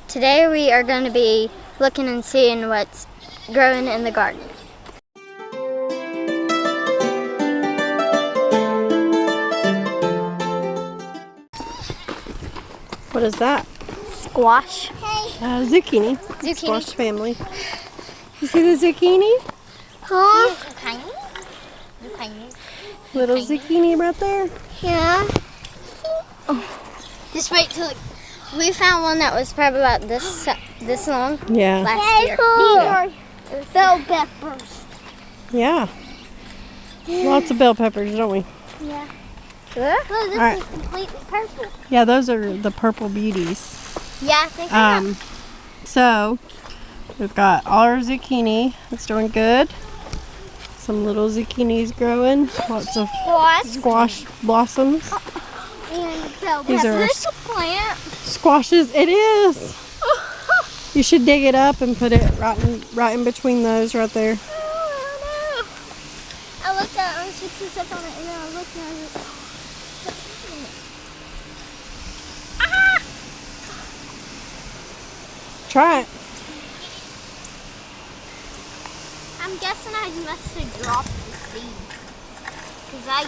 Today we are going to be looking and seeing what's growing in the garden. What is that? Squash. Zucchini. Zucchini. Squash family. You see the zucchini? Huh? Little zucchini right there. Yeah. Oh. Just wait till we found one that was probably about this long. Yeah. Last year. Yeah. Bell peppers. Yeah. Lots of bell peppers, don't we? Yeah. Look, this is completely purple. Yeah, those are the purple beauties. Yeah, I think I know. So we've got all our zucchini. It's doing good. Some little zucchinis growing. Lots of squash blossoms. And bell These are peppers. A plant. Squashes. It is. You should dig it up and put it right in between those right there. Oh, no. I looked at it, I was fixing stuff on it, and then I looked and I was like, ah! Try it. I'm guessing I must have dropped the seed. Because I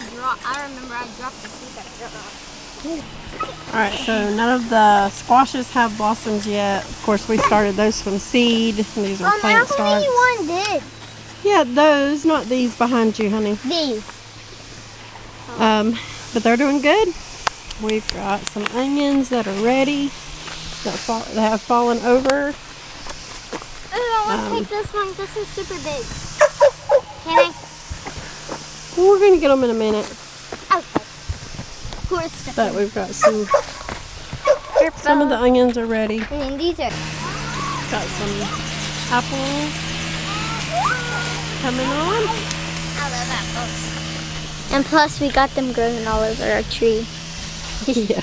remember I dropped the seed that I dropped. Alright, so none of the squashes have blossoms yet. Of course, we started those from seed. And these are plant starts. One did. Yeah, those, not these behind you, honey. These. But they're doing good. We've got some onions that are ready, that have fallen over. Oh, I want to take this one. This is super big. Can I? Well, we're going to get them in a minute. Okay. Of course. But we've got some of the onions are ready. And then these are. Got some apples coming on. I love apples. And plus, we got them growing all over our tree. Yeah.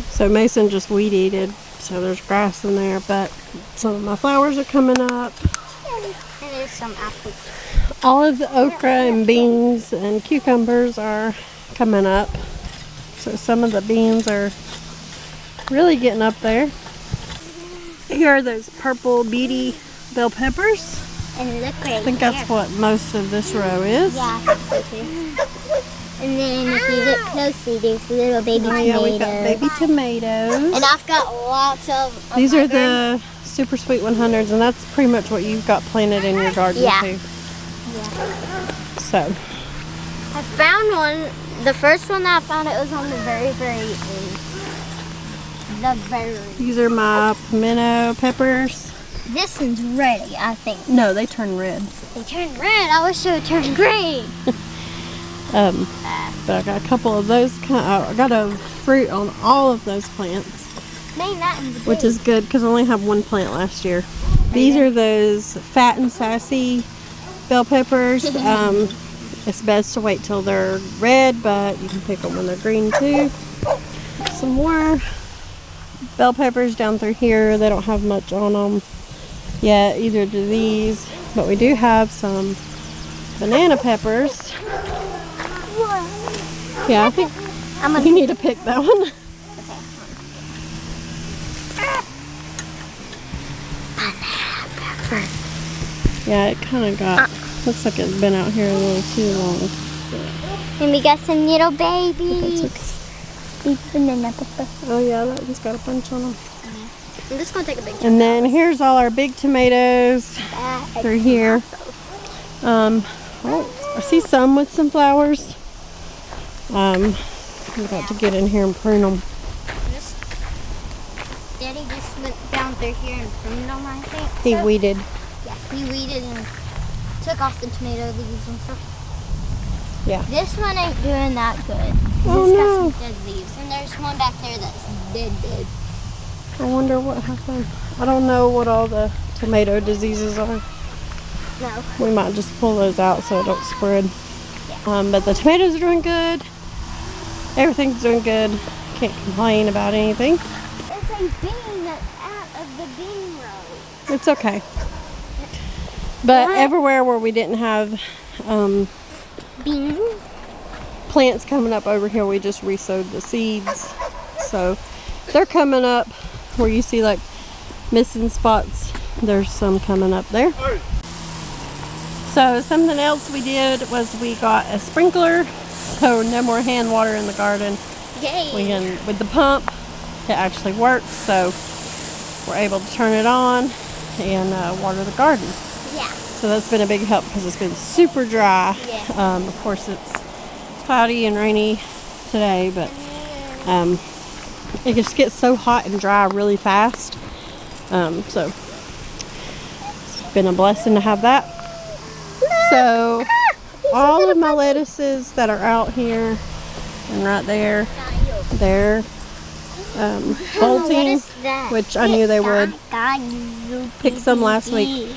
So Mason just weed eated, so there's grass in there, but some of my flowers are coming up. And there's some apples. All of the okra and beans and cucumbers are coming up. So some of the beans are really getting up there. Here are those purple beauty bell peppers. And look right I think that's what most of this row is. Yeah, I think so too. And then if you look closely, there's little baby tomatoes. Yeah, we've got baby tomatoes. And I've got lots of These are the super sweet 100s, and that's pretty much what you've got planted in your garden too. Yeah. So. I found one. The first one that I found, it was on the very, very end. These are my pimento peppers. This one's ready, I think. No, they turn red. They turn red. I wish they would turn green. But I got a couple of those. I got a fruit on all of those plants, which is good because I only have one plant last year. These are those fat and sassy bell peppers. It's best to wait till they're red, but you can pick them when they're green too. Some more bell peppers down through here. They don't have much on them yet, either do these, but we do have some banana peppers. Yeah, I think you need to pick that one. Banana pepper. Yeah, it kind of looks like it's been out here a little too long. And we got some little babies. Okay. Banana pepper. Oh yeah, that one's got a bunch on them. I'm just going to take a picture. And then here's all our big tomatoes through here. Oh, I see some with some flowers. I'm about to get in here and prune them. Daddy just went down through here and pruned them, I think. He weeded. Yeah, he weeded and took off the tomato leaves and stuff. Yeah. This one ain't doing that good. Oh it's no. got some dead leaves. And there's one back there that's dead. I wonder what happened. I don't know what all the tomato diseases are. No. We might just pull those out so it don't spread. Yeah. But the tomatoes are doing good. Everything's doing good. Can't complain about anything. There's a bean that's out of the bean row. It's okay. But everywhere where we didn't have beans plants coming up over here, we just resowed the seeds. So they're coming up where you see like missing spots, there's some coming up there. So something else we did was we got a sprinkler, so no more hand water in the garden. Yay! We can, with the pump, it actually works, so we're able to turn it on and water the garden. Yeah. So that's been a big help because it's been super dry. Yeah. Of course it's cloudy and rainy today, but it just gets so hot and dry really fast. So it's been a blessing to have that. So all of my lettuces that are out here and right there, they're bolting, which I knew they would. Picked some last week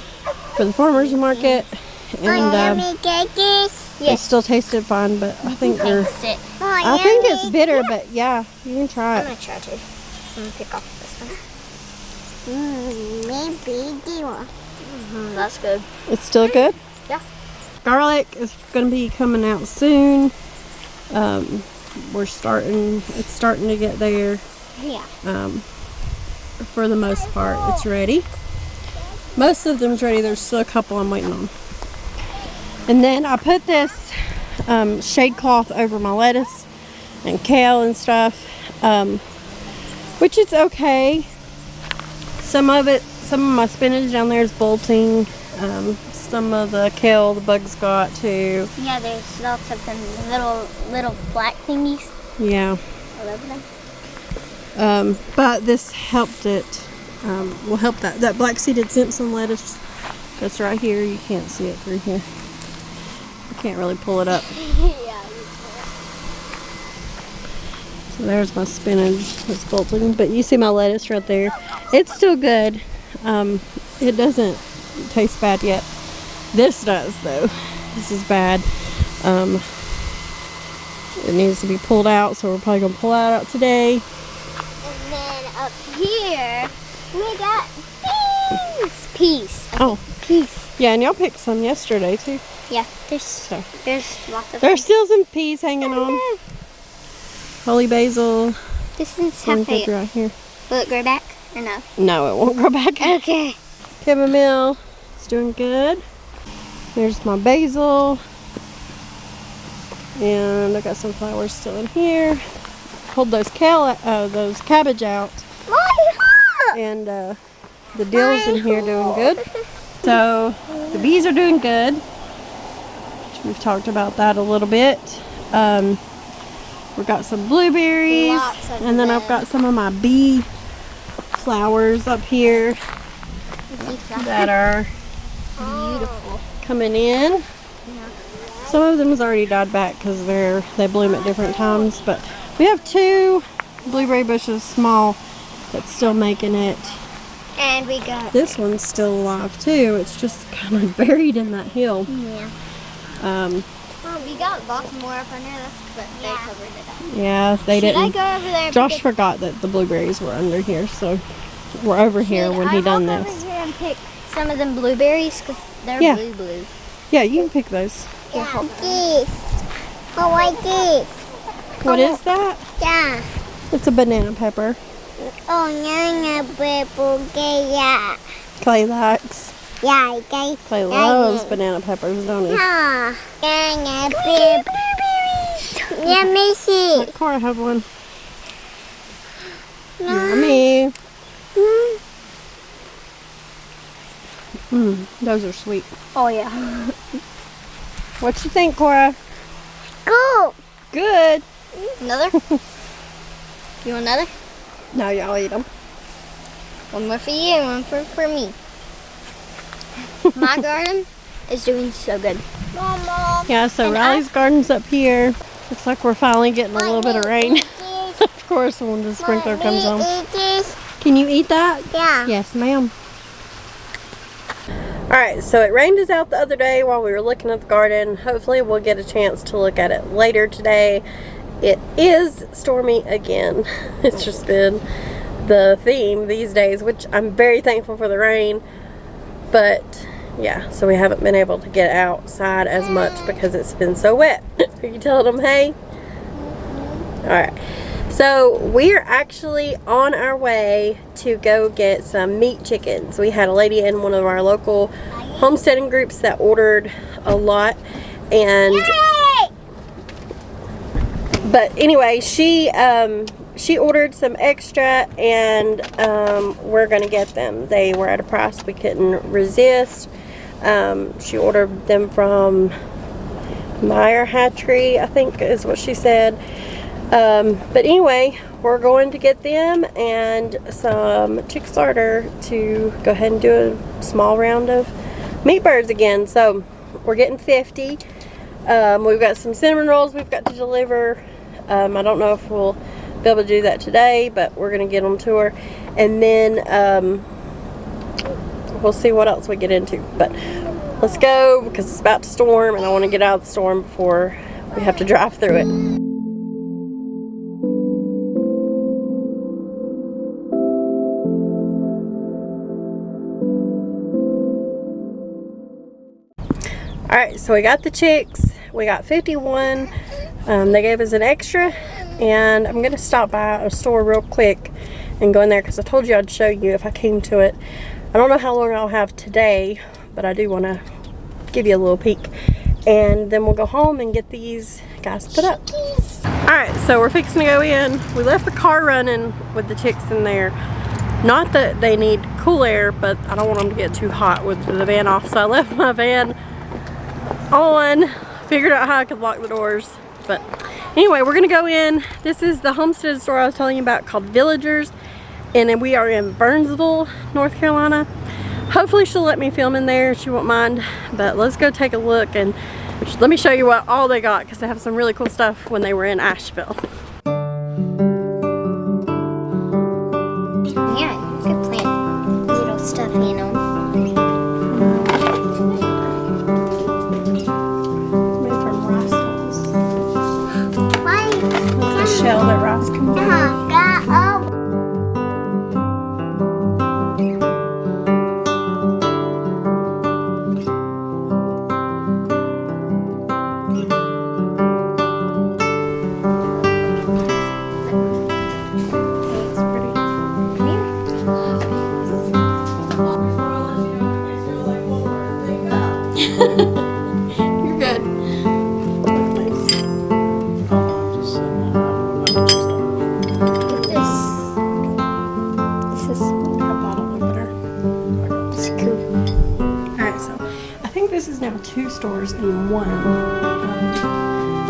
for the farmer's market, and they still tasted fine, but I think I think it's bitter, but yeah, you can try I'm it. gonna try to. I'm gonna pick off this one. Maybe that's good. It's still good? Yeah. Garlic is going to be coming out soon. It's starting to get there. Yeah. For the most part, it's ready. Most of them's ready. There's still a couple I'm waiting on. And then I put this shade cloth over my lettuce and kale and stuff, which is okay. Some of my spinach down there is bolting. Some of the kale the bugs got too. Yeah, there's lots of them little black thingies. Yeah. I love them. But this helped it. Will help that black seeded Simpson lettuce that's right here. You can't see it through here. I can't really pull it up. Yeah. So there's my spinach that's bolting. But you see my lettuce right there. It's still good. It doesn't taste bad yet. This does though. This is bad. It needs to be pulled out, so we're probably gonna pull it out today. And then up here we got peas. Peas. Yeah, and y'all picked some yesterday too. Yeah, there's lots of. There's still some peas hanging on. Holy basil. This is One happy. right here. Will it grow back or no? No, it won't grow back. Okay. Chamomile. It's doing good. There's my basil. And I got some flowers still in here. Pulled those cabbage out. And the dill's in here doing good. So the bees are doing good. We've talked about that a little bit. We've got some blueberries. And then I've got some of my bee flowers up here that are Beautiful. coming in. Some of them has already died back because they bloom at different times, but we have 2 blueberry bushes, small, that's still making it. And we got This one's still alive too. It's just kind of buried in that hill. Yeah. Well, we got lots more up under this, but they covered it up. Yeah, they didn't. Should I go over there? Josh forgot that the blueberries were under here, so we're over here when he done I this. over here and pick some of them blueberries because they're blue. Yeah, you can pick those. Yeah. This. I like this. What is that? Yeah. It's a banana pepper. Oh, banana pepper. Yeah. Clay likes. Yeah, okay. Clay loves banana peppers, don't he? Ah, banana pepper. Let me see. Let Cora have one. Yummy. Those are sweet. Oh, yeah. What you think, Cora? Go. Good. Another? You want another? No, y'all eat them. One more for you and one for me. My garden is doing so good. Mama. Yeah, so Riley's garden's up here. Looks like we're finally getting a little bit of rain. Of course, when the sprinkler comes on. Can you eat that? Yeah. Yes, ma'am. Alright, so it rained us out the other day while we were looking at the garden. Hopefully we'll get a chance to look at it later today. It is stormy again. It's just been the theme these days, which I'm very thankful for the rain. But yeah, so we haven't been able to get outside as much because it's been so wet. Are you telling them hey? Alright, So we're actually on our way to go get some meat chickens. We had a lady in one of our local homesteading groups that ordered a lot, and but anyway, she ordered some extra, and we're gonna get them. They were at a price we couldn't resist. She ordered them from Meyer Hatchery, I think is what she said. But anyway, we're going to get them and some chick starter to go ahead and do a small round of meat birds again. So we're getting 50. We've got some cinnamon rolls we've got to deliver. I don't know if we'll be able to do that today, but we're going to get them to her. And then we'll see what else we get into. But let's go, because it's about to storm and I want to get out of the storm before we have to drive through it. Alright, so we got the chicks. We got 51. They gave us an extra, and I'm going to stop by a store real quick and go in there because I told you I'd show you if I came to it. I don't know how long I'll have today, but I do want to give you a little peek. And then we'll go home and get these guys put up. Alright, so we're fixing to go in. We left the car running with the chicks in there. Not that they need cool air, but I don't want them to get too hot with the van off, so I left my van on, figured out how I could lock the doors. But anyway, we're gonna go in. This is the Homestead store I was telling you about called Villagers, and then we are in Burnsville, North Carolina. Hopefully she'll let me film in there, she won't mind. But let's go take a look and let me show you what all they got, because they have some really cool stuff when they were in Asheville. Yeah, you could plant little stuff, you know. Shell that rice can be. You're good. This is now 2 stores in one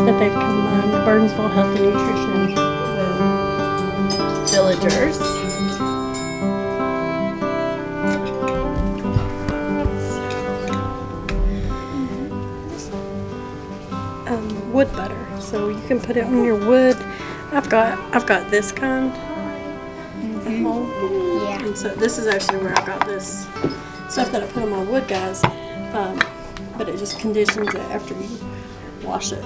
that they've combined Burnsville Health and Nutrition with Villagers. Wood butter, so you can put it on your wood. I've got this kind at home. Yeah. And so this is actually where I got this stuff that I put on my wood, guys. But it just conditions it after you wash it.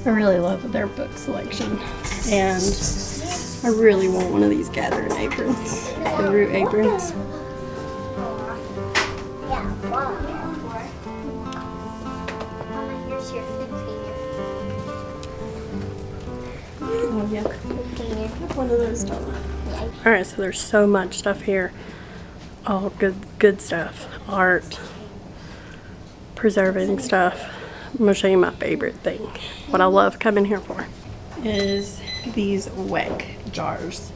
I really love their book selection, and I really want one of these gathering aprons, the root aprons. Oh yeah, one of those don't. All right, so there's so much stuff here. All good stuff. Art, preserving stuff. I'm gonna show you my favorite thing. What I love coming here for is these WEC jars.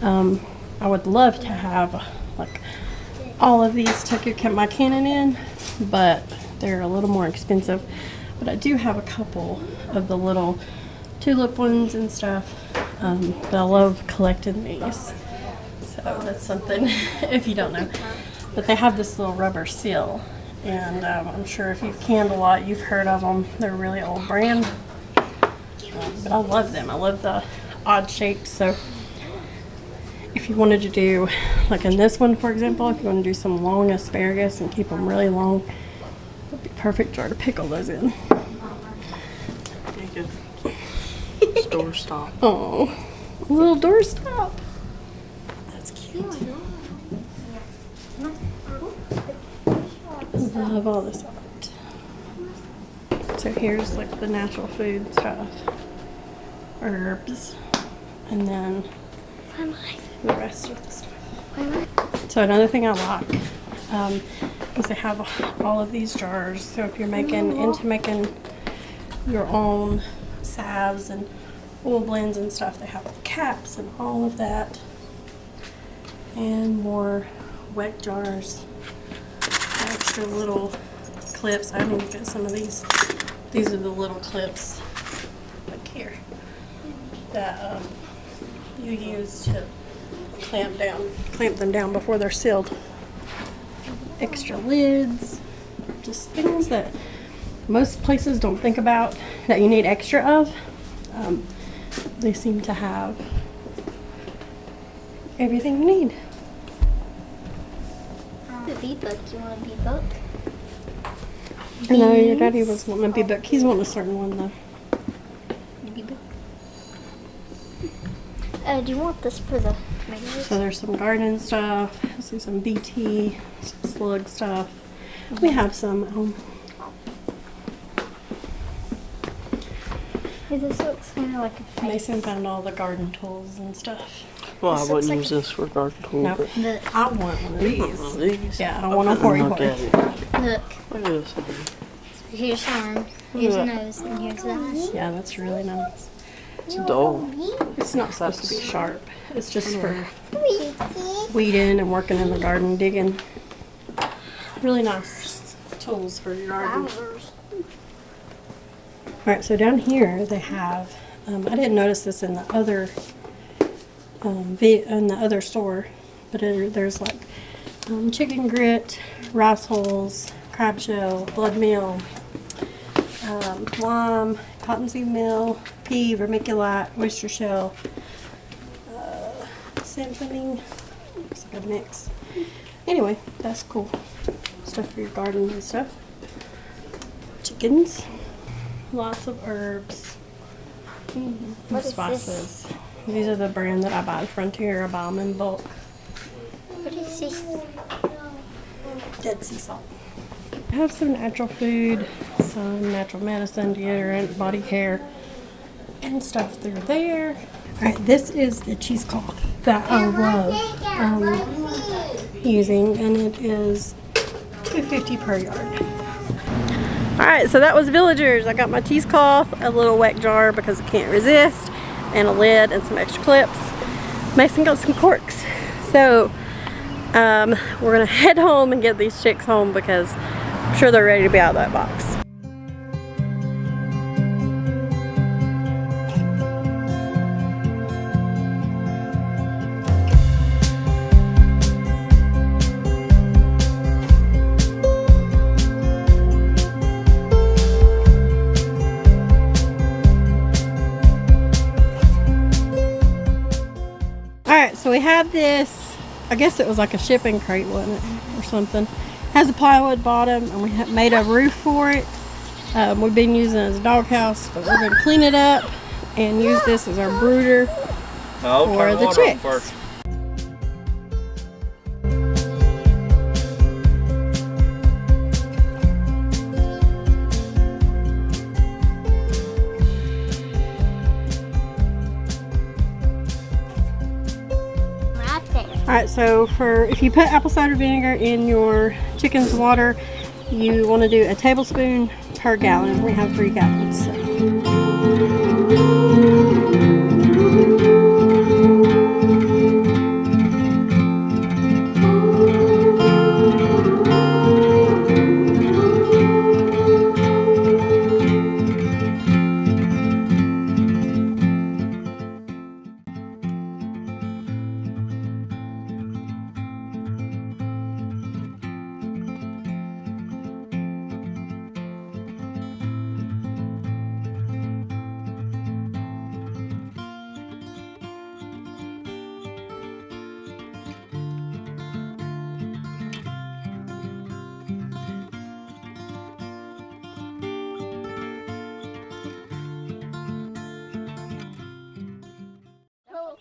I would love to have like all of these to keep my cannon in, but they're a little more expensive. But I do have a couple of the little tulip ones and stuff. But I love collecting these. So that's something if you don't know. But they have this little rubber seal, and I'm sure if you've canned a lot, you've heard of them. They're a really old brand, but I love them. I love the odd shapes. So if you wanted to do, like in this one for example, if you want to do some long asparagus and keep them really long, it would be a perfect jar to pickle those in. Door stop. Oh, a little door stop. That's cute. I love all this art. So here's like the natural food stuff. herbs, and then the rest of the stuff. So another thing I like is they have all of these jars. So if you're making your own salves and oil blends and stuff, they have caps and all of that, and more wet jars, extra little clips. I need to get some of these. These are the little clips, like here, that you use to clamp them down before they're sealed. Extra lids, just things that most places don't think about that you need extra of. They seem to have everything you need. The bee book. You want a bee book? I know your daddy was wanting a bee book. He's wanting a certain one though. Bee book. Do you want this for the tomatoes? So there's some garden stuff. I see some BT, some slug stuff. We have some. This looks kind of like a face. Mason found all the garden tools and stuff. Well, I wouldn't use this for garden tool. No, But I want one of these. one of these. Yeah, I want a hori Look hori. at it. Look. Look at this. Here's the arm, here's the nose, and here's the eyes. Yeah, that's really nice. It's dull. It's not supposed to be sharp. It's just for weeding and working in the garden, digging. Really nice tools for your garden. Alright, so down here they have, I didn't notice this in the other store, but there's like chicken grit, rice hulls, crab shell, blood meal, lime, cottonseed meal, pea, vermiculite, oyster shell, symphony. Looks like a mix. Anyway, that's cool. Stuff for your garden and stuff. Chickens. Lots of herbs. And What is spices. These are the brand that I buy at Frontier. I buy them in bulk. What is this? Dead sea salt. I have some natural food, some natural medicine, deodorant, body care, and stuff through there. Alright, this is the cheesecloth that I love using, and it is $2.50 per yard. Alright, so that was Villagers. I got my cheesecloth, a little wet jar because I can't resist, and a lid and some extra clips. Mason got some corks. So we're gonna head home and get these chicks home because I'm sure they're ready to be out of that box. Alright, so we have this, I guess it was like a shipping crate, wasn't it? Or something. Has a plywood bottom, and we have made a roof for it. We've been using it as a doghouse, but we're going to clean it up and use this as our brooder for the chicks. Alright, so if you put apple cider vinegar in your chicken's water, you want to do a tablespoon per gallon. We have 3 gallons. So.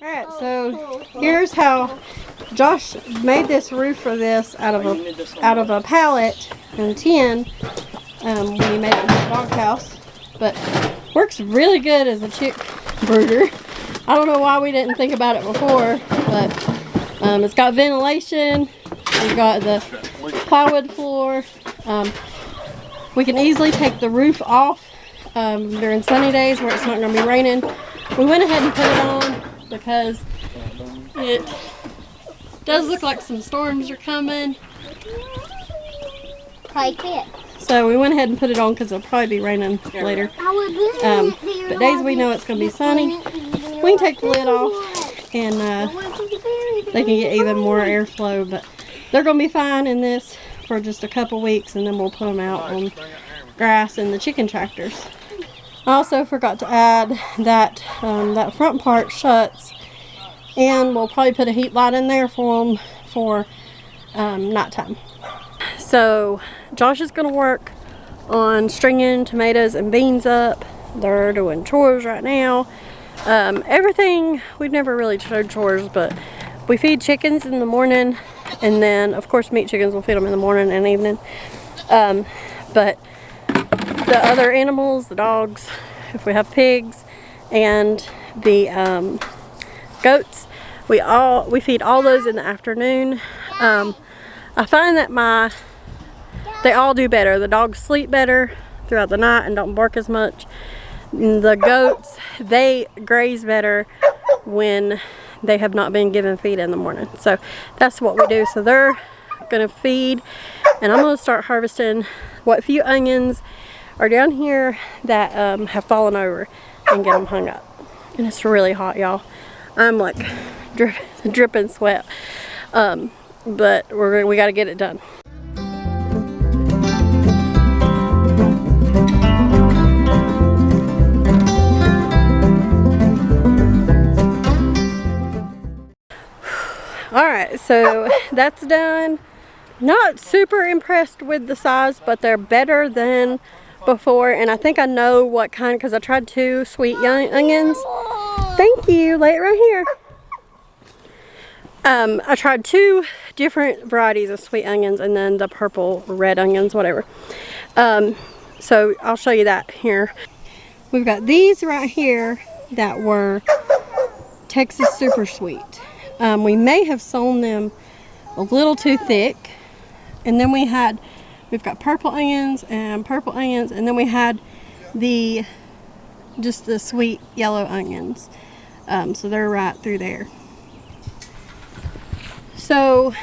Alright, so here's how Josh made this roof for this out of a pallet and tin when he made it in the doghouse. But works really good as a chick brooder. I don't know why we didn't think about it before, but it's got ventilation. We've got the plywood floor. We can easily take the roof off during sunny days where it's not going to be raining. We went ahead and put it on because it does look like some storms are coming. So we went ahead and put it on because it'll probably be raining later. But days we know it's going to be sunny, we can take the lid off and they can get even more airflow. But they're going to be fine in this for just a couple weeks, and then we'll put them out on grass in the chicken tractors. I also forgot to add that that front part shuts, and we'll probably put a heat light in there for them for nighttime. So Josh is going to work on stringing tomatoes and beans up. They're doing chores right now. Everything, we've never really showed chores, but we feed chickens in the morning, and then of course meat chickens will feed them in the morning and evening. But the other animals, the dogs, if we have pigs, and the goats, we feed all those in the afternoon. I find that they all do better. The dogs sleep better throughout the night and don't bark as much. The goats, they graze better when they have not been given feed in the morning. So that's what we do. So they're gonna feed, and I'm gonna start harvesting what few onions are down here that have fallen over and get them hung up. And it's really hot, y'all. I'm like dripping sweat. But we got to get it done. Alright, so that's done. Not super impressed with the size, but they're better than before. And I think I know what kind, because I tried 2 sweet young onions. Thank you. Lay it right here. I tried 2 different varieties of sweet onions, and then the purple red onions, whatever. So I'll show you that here. We've got these right here that were Texas Super Sweet. We may have sown them a little too thick. And then we've got purple onions, and then we had just the sweet yellow onions. So they're right through there. So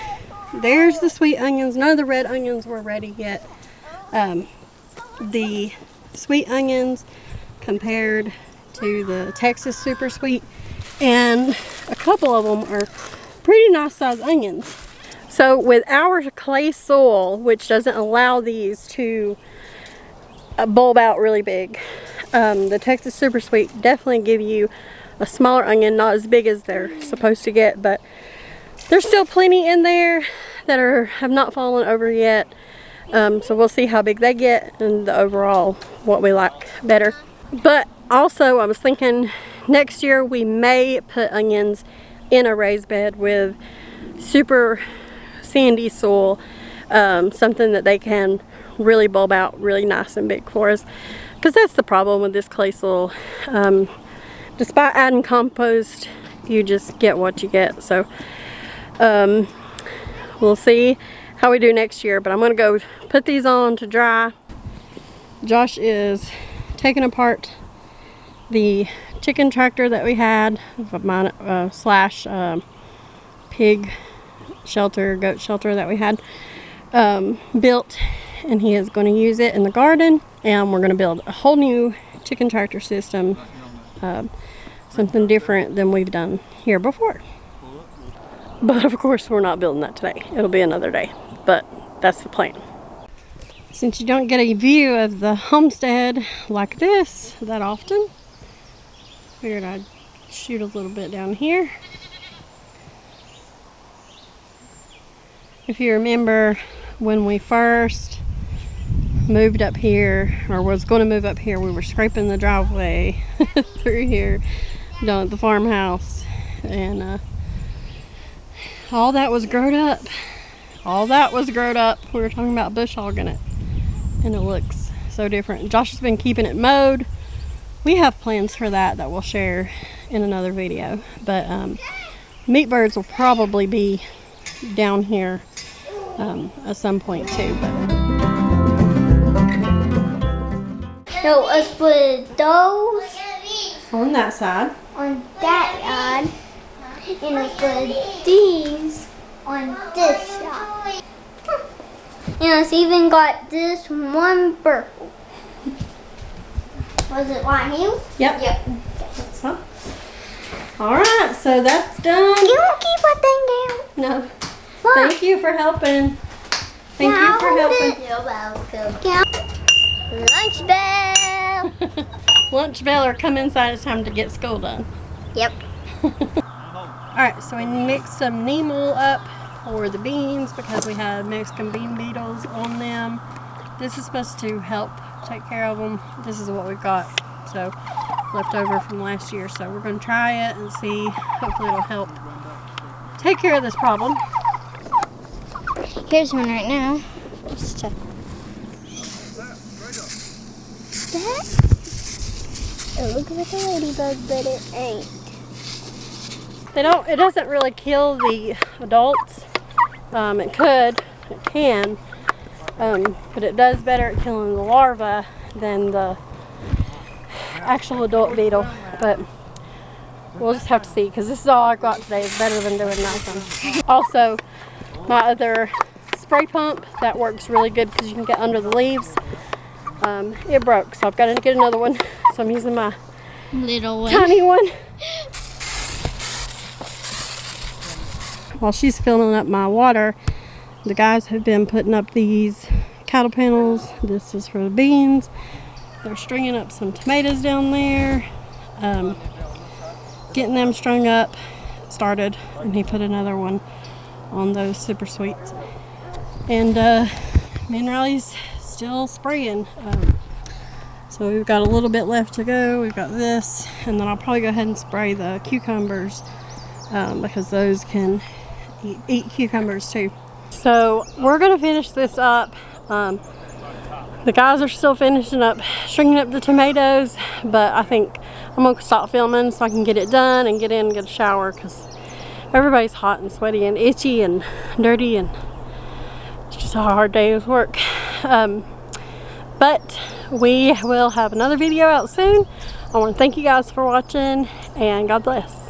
there's the sweet onions. None of the red onions were ready yet. The sweet onions compared to the Texas Super Sweet, and a couple of them are pretty nice sized onions. So with our clay soil, which doesn't allow these to bulb out really big, the Texas Super Sweet definitely give you a smaller onion, not as big as they're supposed to get, but there's still plenty in there that have not fallen over yet. So we'll see how big they get and the overall what we like better. But also I was thinking next year we may put onions in a raised bed with super sandy soil, something that they can really bulb out really nice and big for us, because that's the problem with this clay soil. Despite adding compost, you just get what you get. So we'll see how we do next year, but I'm gonna go put these on to dry. Josh is taking apart the chicken tractor that we had, slash pig shelter, goat shelter that we had built, and he is going to use it in the garden, and we're going to build a whole new chicken tractor system, something different than we've done here before. But of course we're not building that today. It'll be another day, but that's the plan. Since you don't get a view of the homestead like this that often, figured I'd shoot a little bit down here. If you remember when we first moved up here, or was going to move up here, we were scraping the driveway through here down at the farmhouse, and all that was growed up. We were talking about bush hogging it, and it looks so different. Josh has been keeping it mowed we have plans for that we'll share in another video. But meat birds will probably be down here at some point too. But So let's put those on that side. on that yard, and let's put these on this side. And it's even got this one purple. Was it right here? Yep. Yep. So, all right, so that's done. You don't keep a thing down. No. What? Thank you for helping. Thank you for helping. You're welcome. Lunch bell. Lunch bell or come inside. It's time to get school done. Yep. Alright, so we mixed some neem oil up for the beans because we had Mexican bean beetles on them. This is supposed to help take care of them. This is what we've got, so left over from last year. So we're going to try it and see. Hopefully it'll help take care of this problem. Here's one right now. Let's check. That? It looks like a ladybug, but it ain't. It doesn't really kill the adults. It can, but it does better at killing the larvae than the actual adult beetle. But we'll just have to see, because this is all I got today. Is better than doing nothing. Also, my other spray pump that works really good because you can get under the leaves. It broke, so I've got to get another one. So I'm using my Little one. tiny one. While she's filling up my water, the guys have been putting up these cattle panels. This is for the beans. They're stringing up some tomatoes down there, getting them strung up. Started, and he put another one on those super sweets. And me and Riley's still spraying. So we've got a little bit left to go. We've got this, and then I'll probably go ahead and spray the cucumbers because those can eat cucumbers too. So we're gonna finish this up. The guys are still finishing up, stringing up the tomatoes, but I think I'm gonna stop filming so I can get it done and get in and get a shower because everybody's hot and sweaty and itchy and dirty, and it's just a hard day's work. But we will have another video out soon. I want to thank you guys for watching, and God bless.